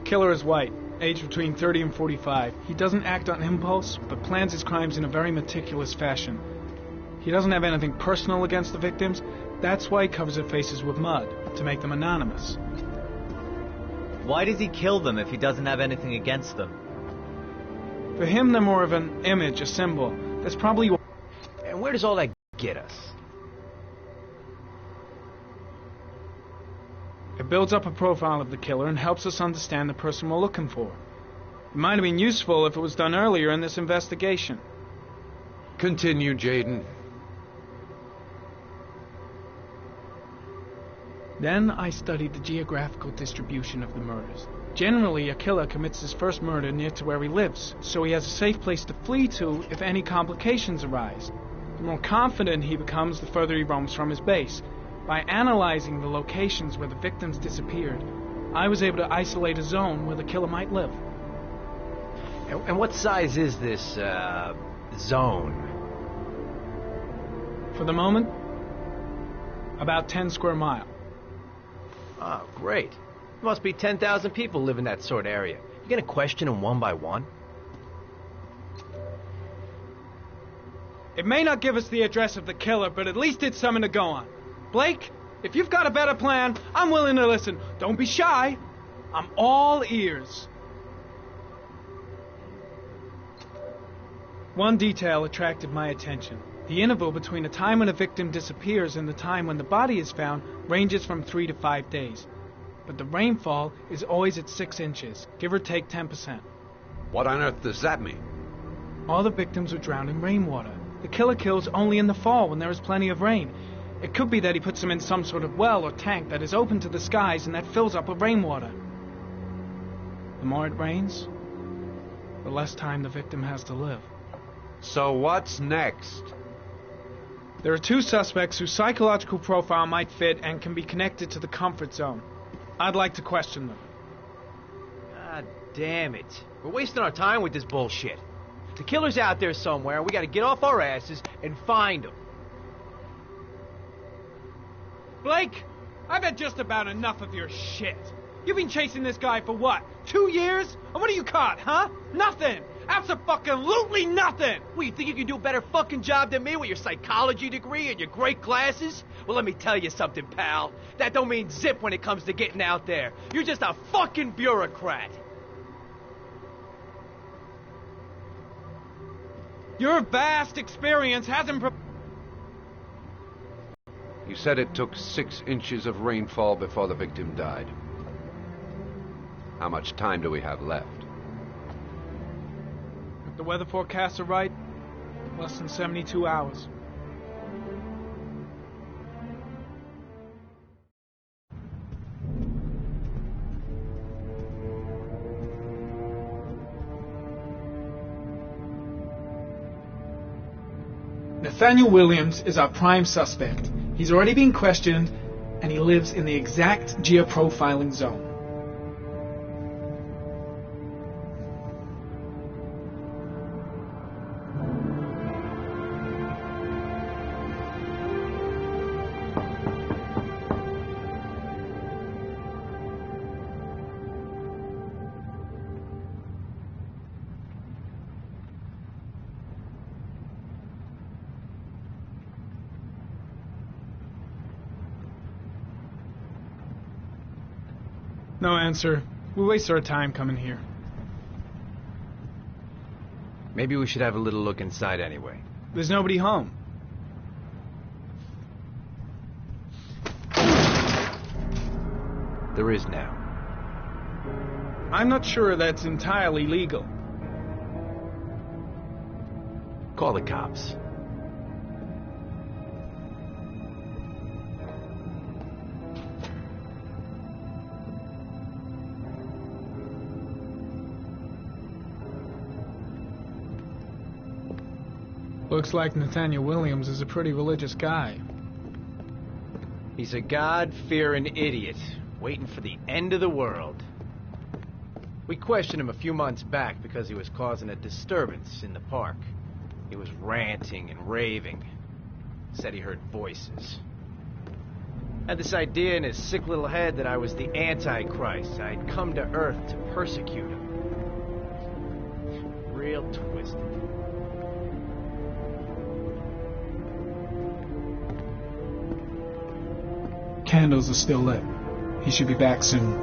killer is white, aged between 30 and 45. He doesn't act on impulse, but plans his crimes in a very meticulous fashion. He doesn't have anything personal against the victims. That's why he covers their faces with mud, to make them anonymous. Why does he kill them if he doesn't have anything against them? For him, they're more of an image, a symbol. That's probably... And where does all that get us? It builds up a profile of the killer and helps us understand the person we're looking for. It might have been useful if it was done earlier in this investigation. Continue, Jaden. Then I studied the geographical distribution of the murders. Generally, a killer commits his first murder near to where he lives, so he has a safe place to flee to if any complications arise. The more confident he becomes, the further he roams from his base. By analyzing the locations where the victims disappeared, I was able to isolate a zone where the killer might live. And what size is this, zone? For the moment, about 10 square miles. Oh, great. There must be 10,000 people live in that sort of area. You gonna question them one by one? It may not give us the address of the killer, but at least it's something to go on. Blake, if you've got a better plan, I'm willing to listen. Don't be shy. I'm all ears. One detail attracted my attention. The interval between the time when a victim disappears and the time when the body is found ranges from 3 to 5 days. But the rainfall is always at 6 inches, give or take 10%. What on earth does that mean? All the victims were drowned in rainwater. The killer kills only in the fall when there is plenty of rain. It could be that he puts them in some sort of well or tank that is open to the skies and that fills up with rainwater. The more it rains, the less time the victim has to live. So what's next? There are 2 suspects whose psychological profile might fit and can be connected to the comfort zone. I'd like to question them. God damn it. We're wasting our time with this bullshit. The killer's out there somewhere, and we gotta get off our asses and find him. Blake, I've had just about enough of your shit. You've been chasing this guy for what, 2 years? And what have you caught, huh? Nothing! Abso-fucking-lutely nothing! Well, you think you can do a better fucking job than me with your psychology degree and your great glasses? Well, let me tell you something, pal. That don't mean zip when it comes to getting out there. You're just a fucking bureaucrat. Your vast experience hasn't... You said it took 6 inches of rainfall before the victim died. How much time do we have left? If the weather forecasts are right, less than 72 hours. Nathaniel Williams is our prime suspect. He's already been questioned, and he lives in the exact geoprofiling zone. No answer. We waste our time coming here. Maybe we should have a little look inside anyway. There's nobody home. There is now. I'm not sure that's entirely legal. Call the cops. Looks like Nathaniel Williams is a pretty religious guy. He's a God-fearing idiot, waiting for the end of the world. We questioned him a few months back because he was causing a disturbance in the park. He was ranting and raving. Said he heard voices. Had this idea in his sick little head that I was the Antichrist. I'd come to Earth to persecute him. Real twisted. Candles are still lit. He should be back soon.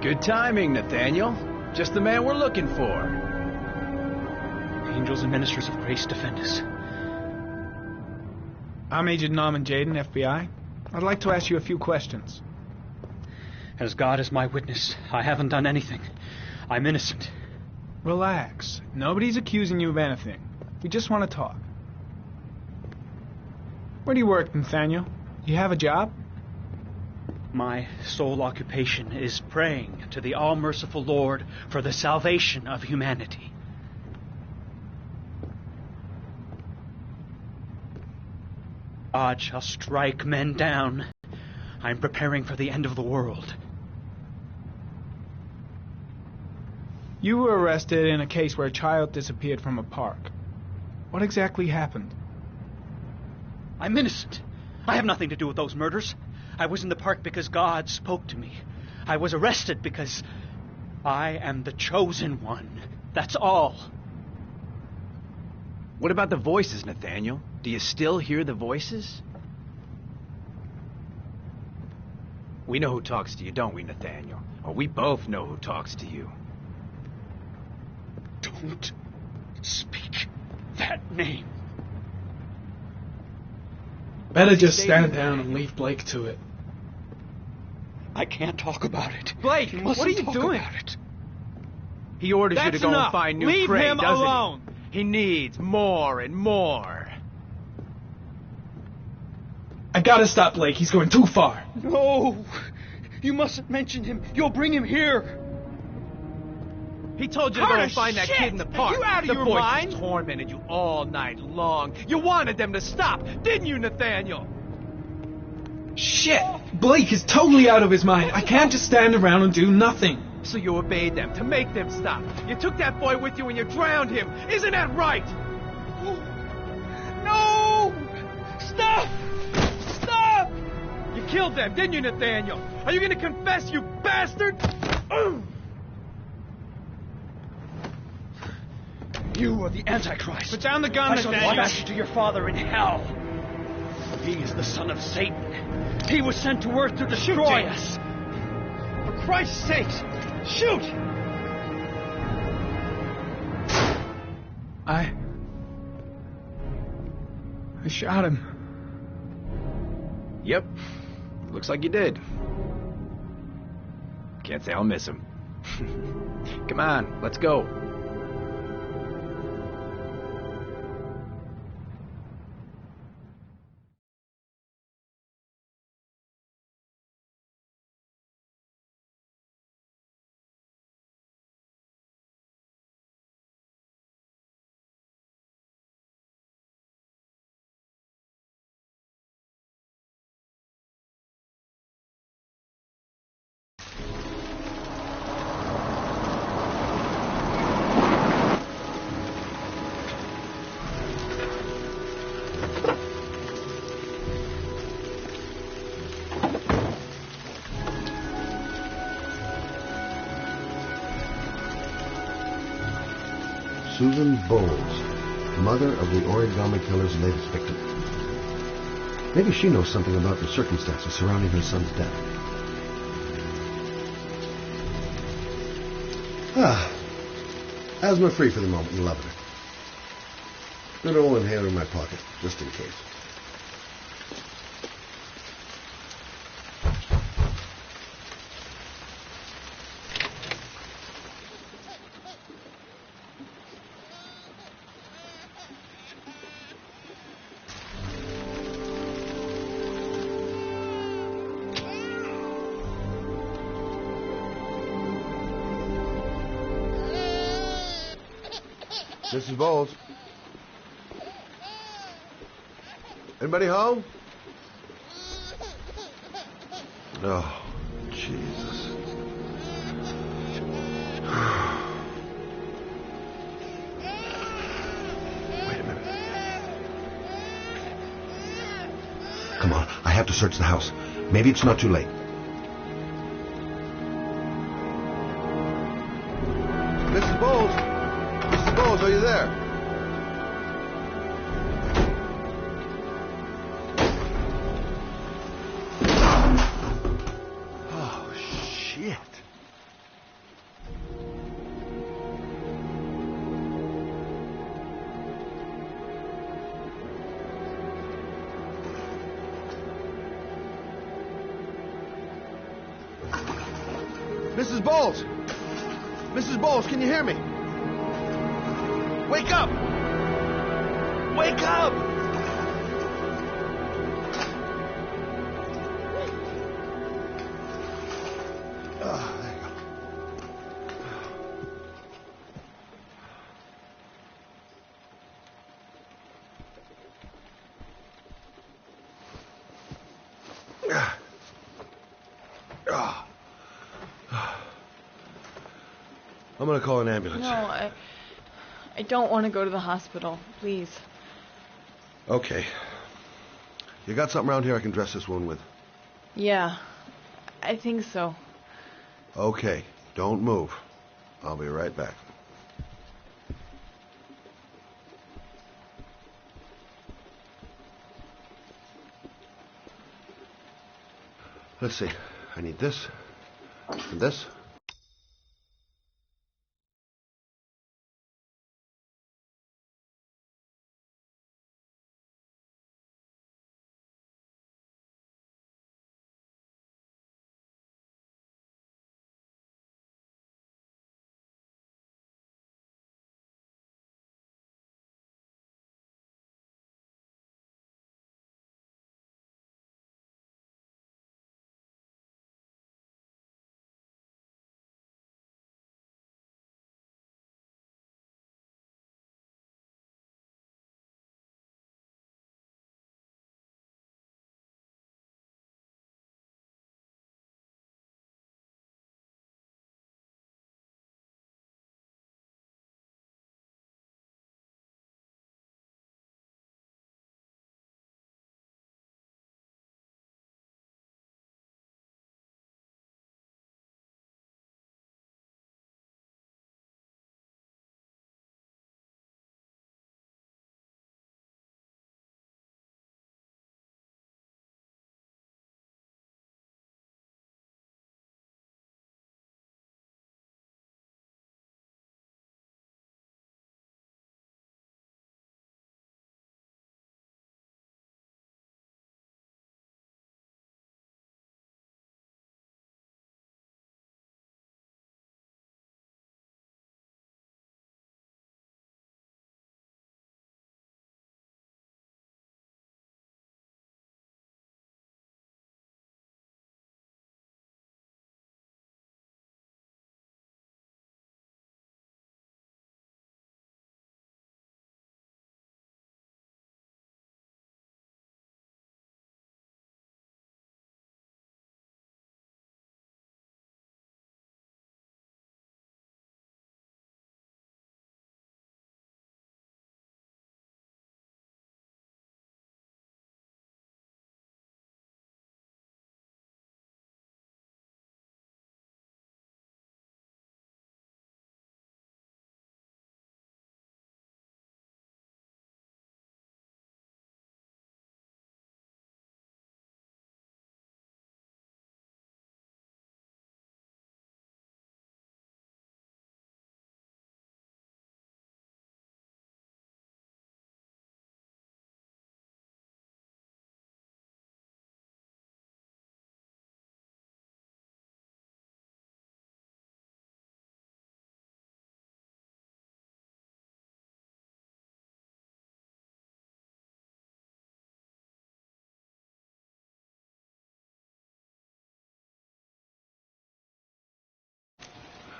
Good timing, Nathaniel. Just the man we're looking for. Angels and ministers of grace defend us. I'm Agent Norman Jaden, FBI. I'd like to ask you a few questions. As God is my witness, I haven't done anything. I'm innocent. Relax. Nobody's accusing you of anything. We just want to talk. Where do you work, Nathaniel? You have a job? My sole occupation is praying to the all-merciful Lord for the salvation of humanity. God shall strike men down. I'm preparing for the end of the world. You were arrested in a case where a child disappeared from a park. What exactly happened? I'm innocent. I have nothing to do with those murders. I was in the park because God spoke to me. I was arrested because I am the chosen one. That's all. What about the voices, Nathaniel? Do you still hear the voices? We know who talks to you, don't we, Nathaniel? Or we both know who talks to you. Don't speak that name. Better just stand down and leave Blake to it. I can't talk about it. Blake, You what mustn't are you talk doing? about it. He orders you to That's go enough. and find new Leave prey, him doesn't alone. he needs more and more. I gotta stop Blake. He's going too far. No! You mustn't mention him. You'll bring him here. He told you to go Carter, and find that shit! kid in the Are park. you out of the your voices mind? tormented you all night long. You wanted them to stop, didn't you, Nathaniel? Shit! Blake is totally out of his mind. I can't just stand around and do nothing. So you obeyed them to make them stop. You took that boy with you and you drowned him. Isn't that right? No! Stop! Stop! You killed them, didn't you, Nathaniel? Are you going to confess, you bastard? You are the Antichrist. Put down the gun, I shall Nathaniel. dispatch you to your father in hell. He is the son of Satan. He was sent to earth to destroy us. For Christ's sakes, shoot! I shot him. Yep. Looks like you did. Can't say I'll miss him. Come on, let's go. Susan Bowles, mother of the origami killer's latest victim. Maybe she knows something about the circumstances surrounding her son's death. Asthma free for the moment, you love it. Good old inhaler in my pocket, just in case. Mrs. Bowles? Anybody home? Oh, Jesus. Wait a minute. Come on, I have to search the house. Maybe it's not too late. Mrs. Bowles? Mrs. Bowles, are you there? Oh, shit. Mrs. Bowles! Mrs. Bowles, can you hear me? Wake up! Wake up! Oh, there you go. I'm gonna call an ambulance. No, I don't want to go to the hospital. Please. Okay. You got something around here I can dress this wound with? Yeah, I think so. Okay. Don't move. I'll be right back. Let's see. I need this and this.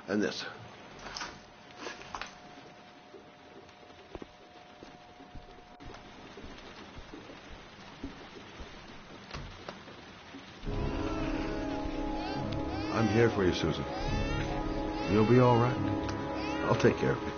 And this. I'm here for you, Susan. You'll be all right. I'll take care of you.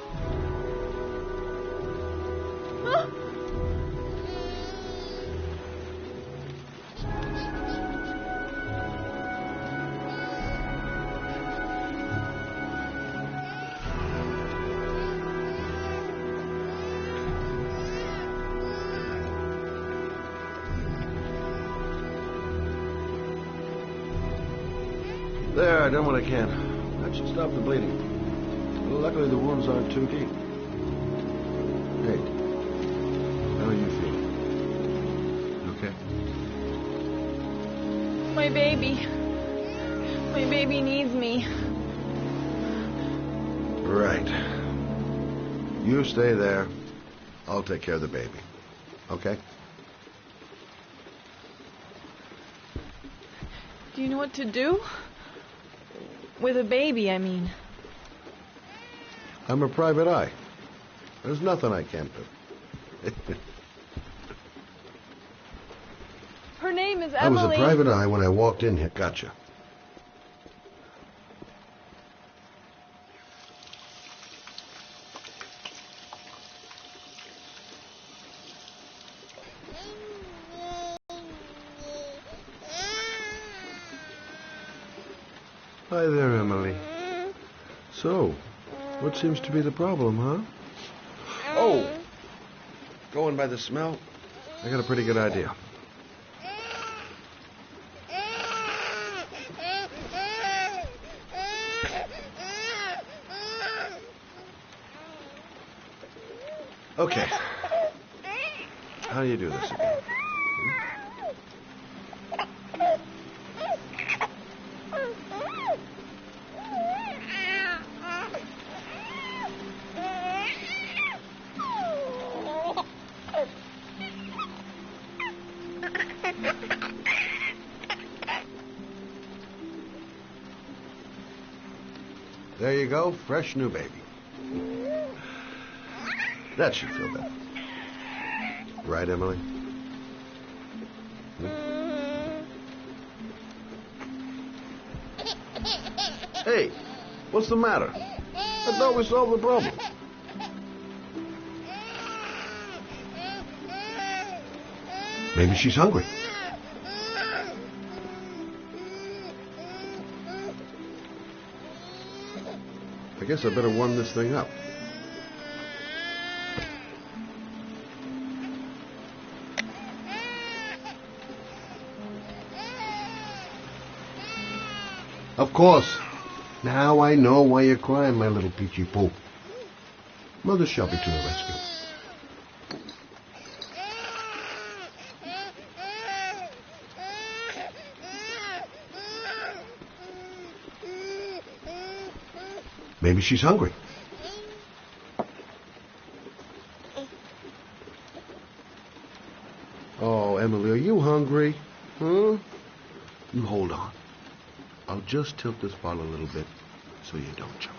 There, I done what I can. That should stop the bleeding. Luckily, the wounds aren't too deep. Hey, how are you feeling? Okay? My baby. My baby needs me. Right. You stay there. I'll take care of the baby. Okay? Do you know what to do? With a baby, I mean. I'm a private eye. There's nothing I can't do. Her name is I was Emily. a private eye when I walked in here. Gotcha. Hi there, Emily. So, what seems to be the problem, huh? Oh! Going by the smell, I got a pretty good idea. Okay. How do you do this again? There you go, fresh new baby. That should feel better. Right, Emily? Hey, what's the matter? I thought we solved the problem. Maybe she's hungry. I guess I better warm this thing up. Of course. Now I know why you're crying, my little peachy poo. Mother shall be to the rescue. Maybe she's hungry. Oh, Emily, are you hungry? Huh? You hold on. I'll just tilt this bottle a little bit so you don't choke.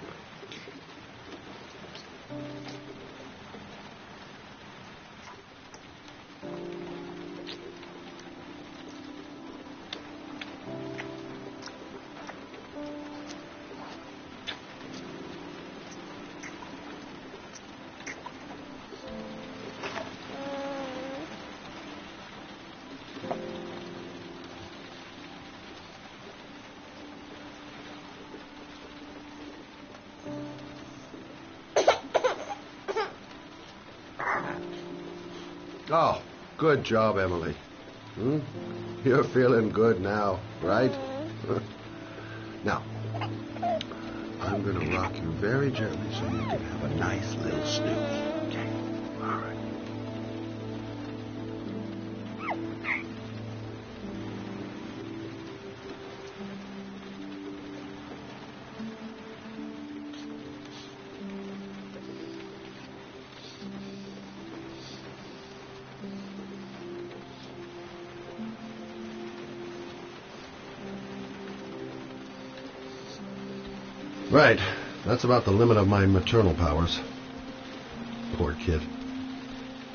Oh, good job, Emily. You're feeling good now, right? Now, I'm going to rock you very gently so you can have a nice little snooze. Okay? All right. Right. That's about the limit of my maternal powers. Poor kid.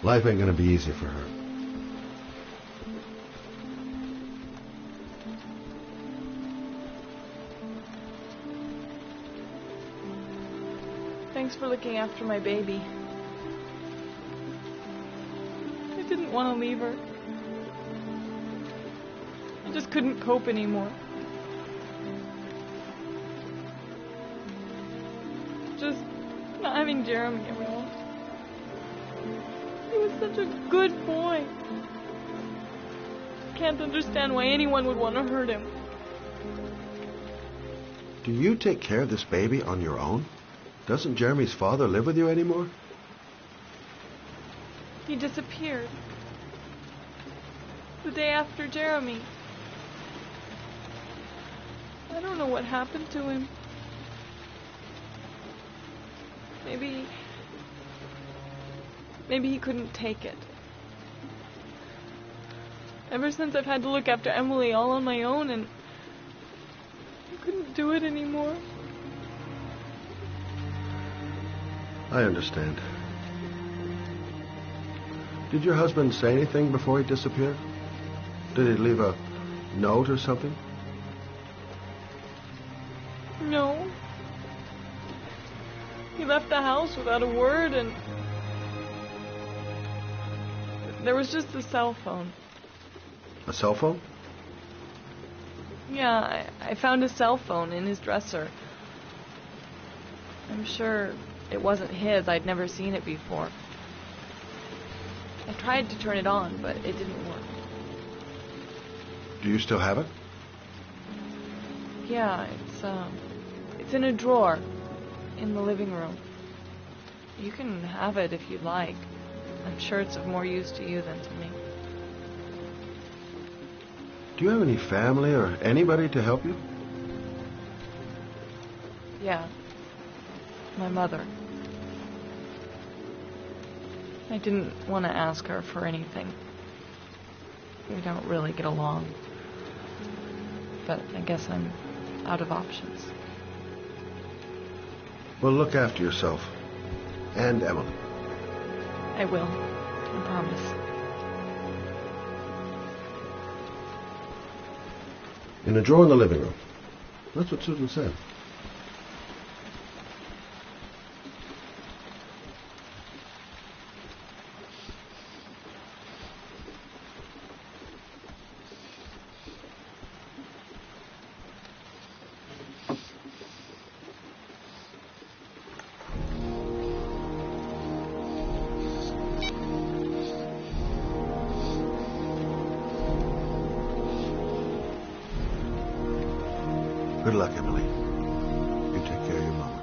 Life ain't gonna be easy for her. Thanks for looking after my baby. I didn't want to leave her. I just couldn't cope anymore. Just not having Jeremy around. He was such a good boy. Can't understand why anyone would want to hurt him. Do you take care of this baby on your own? Doesn't Jeremy's father live with you anymore? He disappeared. The day after Jeremy. I don't know what happened to him. Maybe he couldn't take it. Ever since I've had to look after Emily all on my own, and I couldn't do it anymore. I understand. Did your husband say anything before he disappeared? Did he leave a note or something? No. He left the house without a word, and there was just a cell phone. A cell phone? Yeah, I found a cell phone in his dresser. I'm sure it wasn't his. I'd never seen it before. I tried to turn it on, but it didn't work. Do you still have it? Yeah, it's in a drawer in the living room. You can have it if you'd like. I'm sure it's of more use to you than to me. Do you have any family or anybody to help you? Yeah. My mother. I didn't want to ask her for anything. We don't really get along. But I guess I'm out of options. Well, look after yourself. And Emily. I will. I promise. In a drawer in the living room. That's what Susan said. Good luck, Emily. You take care of your mama.